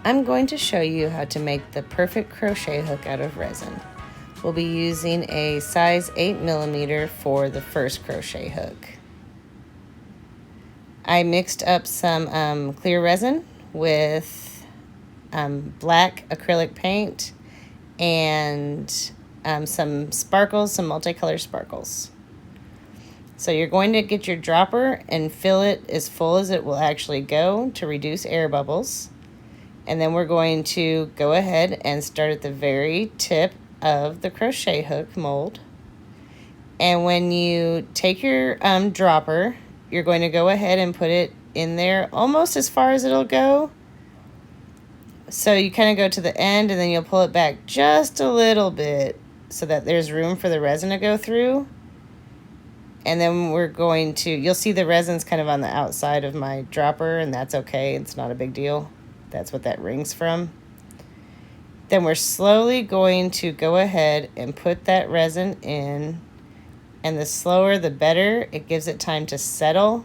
I'm going to show you how to make the perfect crochet hook out of resin. We'll be using a size 8mm for the first crochet hook. I mixed up some clear resin with black acrylic paint and some sparkles, some multicolor sparkles. So you're going to get your dropper and fill it as full as it will actually go to reduce air bubbles. And then we're going to go ahead and start at the very tip of the crochet hook mold. And when you take your dropper, you're going to go ahead and put it in there almost as far as it'll go. So you kind of go to the end and then you'll pull it back just a little bit so that there's room for the resin to go through. And then we're going to, you'll see the resin's kind of on the outside of my dropper, and that's okay, it's not a big deal. That's what that ring's from. Then we're slowly going to go ahead and put that resin in, and the slower the better. It gives it time to settle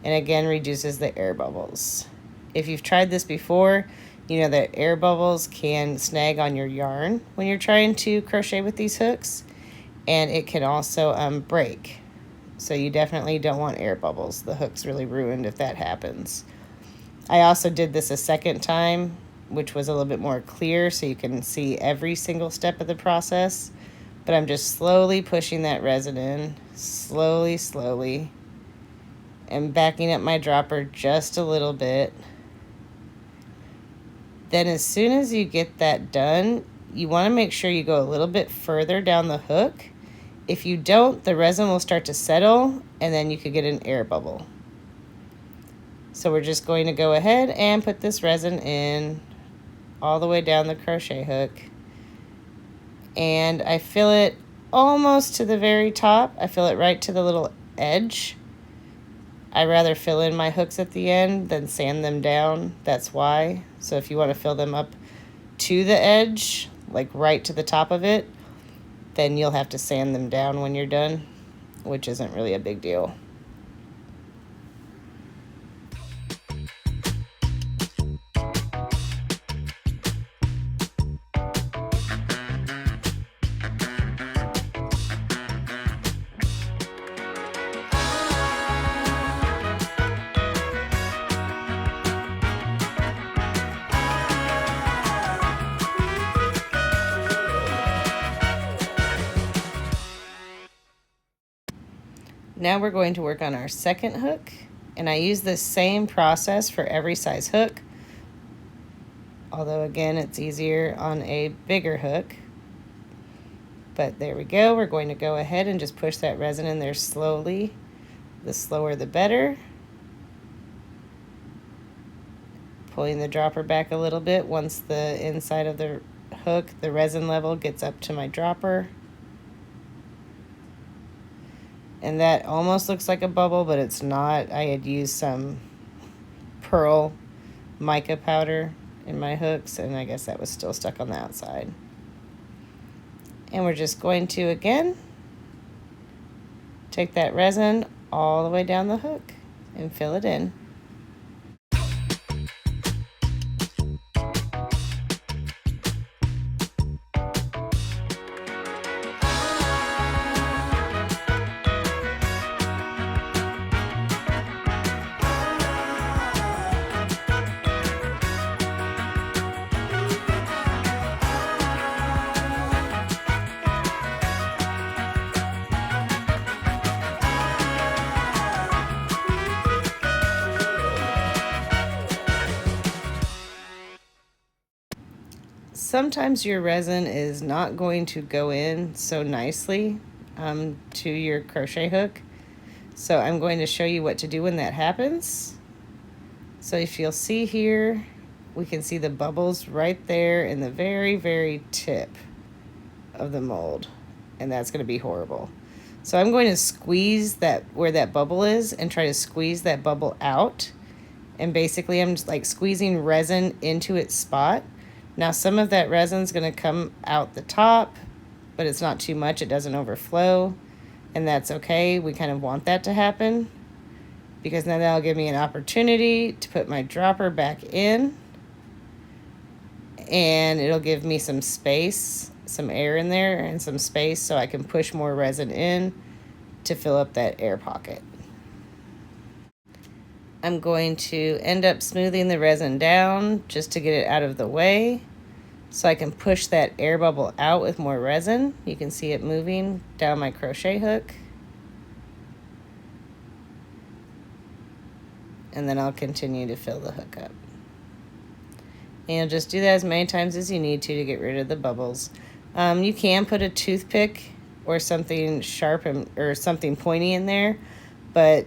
and again reduces the air bubbles. If you've tried this before, you know that air bubbles can snag on your yarn when you're trying to crochet with these hooks, and it can also break. So you definitely don't want air bubbles. The hook's really ruined if that happens. I also did this a second time, which was a little bit more clear so you can see every single step of the process. But I'm just slowly pushing that resin in, slowly, and backing up my dropper just a little bit. Then as soon as you get that done, you want to make sure you go a little bit further down the hook. If you don't, the resin will start to settle and then you could get an air bubble. So we're just going to go ahead and put this resin in all the way down the crochet hook. And I fill it almost to the very top. I fill it right to the little edge. I rather fill in my hooks at the end than sand them down. That's why. So if you want to fill them up to the edge, like right to the top of it, then you'll have to sand them down when you're done, which isn't really a big deal. Now we're going to work on our second hook, and I use the same process for every size hook, although again it's easier on a bigger hook. But there we go. We're going to go ahead and just push that resin in there slowly. The slower the better. Pulling the dropper back a little bit once the inside of the hook, the resin level gets up to my dropper. And that almost looks like a bubble, but it's not. I had used some pearl mica powder in my hooks, and I guess that was still stuck on the outside. And we're just going to, again, take that resin all the way down the hook and fill it in. Sometimes your resin is not going to go in so nicely to your crochet hook. So I'm going to show you what to do when that happens. So if you'll see here, we can see the bubbles right there in the very tip of the mold. And that's going to be horrible. So I'm going to squeeze that where that bubble is and try to squeeze that bubble out. And basically I'm just like squeezing resin into its spot. Now some of that resin is going to come out the top, but it's not too much. It doesn't overflow, and that's okay. We kind of want that to happen because then that'll give me an opportunity to put my dropper back in and it'll give me some space, some air in there and some space so I can push more resin in to fill up that air pocket. I'm going to end up smoothing the resin down just to get it out of the way so I can push that air bubble out with more resin. You can see it moving down my crochet hook. And then I'll continue to fill the hook up. And just do that as many times as you need to get rid of the bubbles. You can put a toothpick or something sharp or something pointy in there, but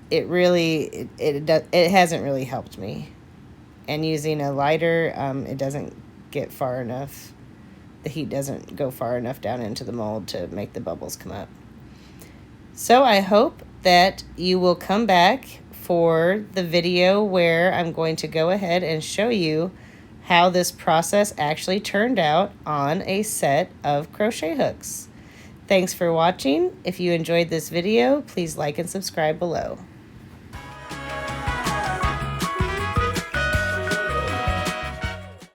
it really it hasn't really helped me. And using a lighter, it doesn't get far enough. The heat doesn't go far enough down into the mold to make the bubbles come up. So I hope that you will come back for the video where I'm going to go ahead and show you how this process actually turned out on a set of crochet hooks. Thanks for watching. If you enjoyed this video, please like and subscribe below.